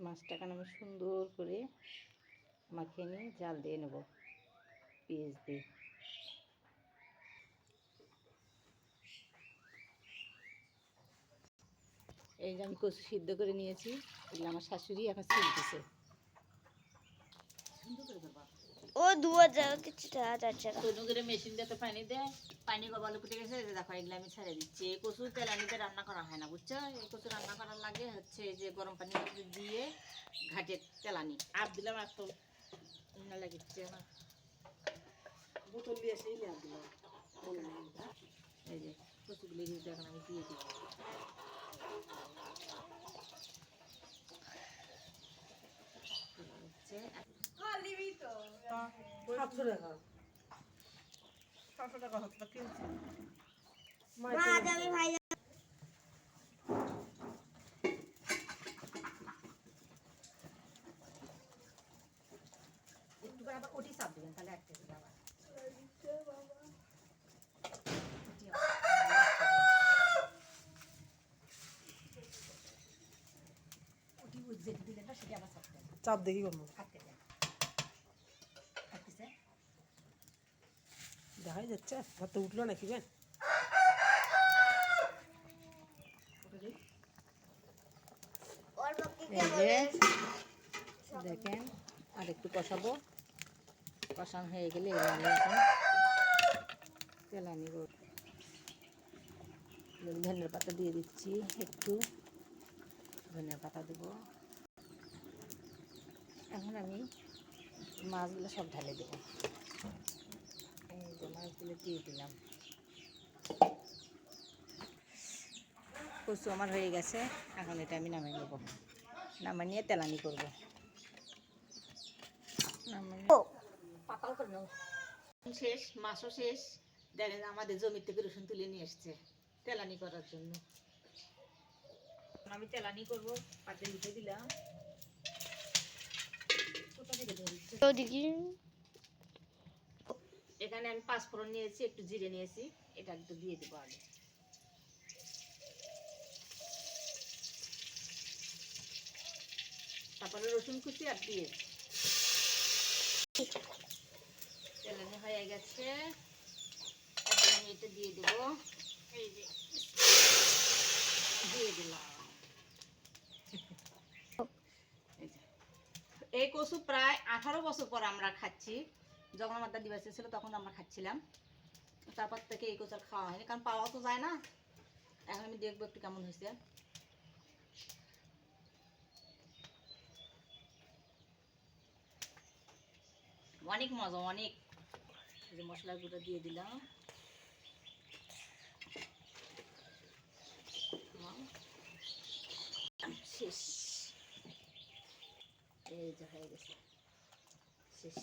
মাছটাকে আমি সুন্দর করে মাখিয়ে নিয়ে জাল দিয়ে নেব পেঁয়াজ দিয়ে। এই যে আমি কচু সিদ্ধ করে নিয়েছি, এগুলো আমার শাশুড়ি এখন ছিলতেছে। ও দুয়া যাও কিছুটা যাচ্ছে না। তনু করে মেশিন দিয়ে তো পানি দেয়, পানি গবালো ফুটে গেছে, দেখো এগুলো আমি ছেড়ে দিচ্ছি। এই কচু তেলানিতে রান্না করা হয় না, বুঝছো? এই কচু রান্না করার লাগে হচ্ছে এই যে গরম পানি দিয়ে ঘাটের তেলানি। আর দিলাম আর তো লাগিচ্ছে আমার বোতল দিয়ে সেই আর দিলাম। এই যে কচুগুলি এখন আমি দিয়ে দিব। একটু করে আবার ওটি চাপ দিবেন, তাহলে একটা দিবেন আবার। ওটি যেটি দিলেন না সেটি আবার চাপ দেখি করবো। দেখাই যাচ্ছে ভাত তো উঠলো নাকি বেন? দেখেন আর একটু কষাবো, কষানো হয়ে গেলে আমি এখন তেলানি ধনিয়ার পাতা দিয়ে দিচ্ছি, একটু ধনিয়ার পাতা দেবো। এখন আমি মাছগুলো সব ঢালে দেবো। এই যে মাছগুলো দিয়ে দিলাম। কচু আমার হয়ে গেছে, এখন এটা আমি নামিয়ে নেবো। নামিয়ে নিয়ে তেলানি করবো। পাতাল করে নেব। শেষ, মাছও শেষ। দেখেন আমাদের জমি থেকে রসুন তুলে নিয়ে এসছে তেলানি করার জন্য। আমি তেলানি করবো, পাতে উঠে দিলাম। এখানে আমি 5 ফোড়ন নিয়েছি, একটু জিরে নিয়েছি, এটা একটু দিয়ে দেবো আগে। তারপরে রসুন কুচি আর পেঁয়াজ। তেলানি হয়ে গেছে, এখন আমি এটা দিয়ে দেবো। এই যে দিয়ে দিলাম। এই কচু প্রায় 18 বছর পর আমরা খাচ্ছি। যখন আমার দাদি বাচ্চা ছিল তখন আমরা খাচ্ছিলাম, তারপর থেকে এই কচু আর খাওয়া হয়নি, কারণ পাওয়া তো যায় না। এখন আমি দেখবো একটু কেমন হয়েছে। অনেক মজা, অনেক। যে মশলাগুলো দিয়ে দিলাম, শেষ। এই যে হয়ে গেছে, শেষ।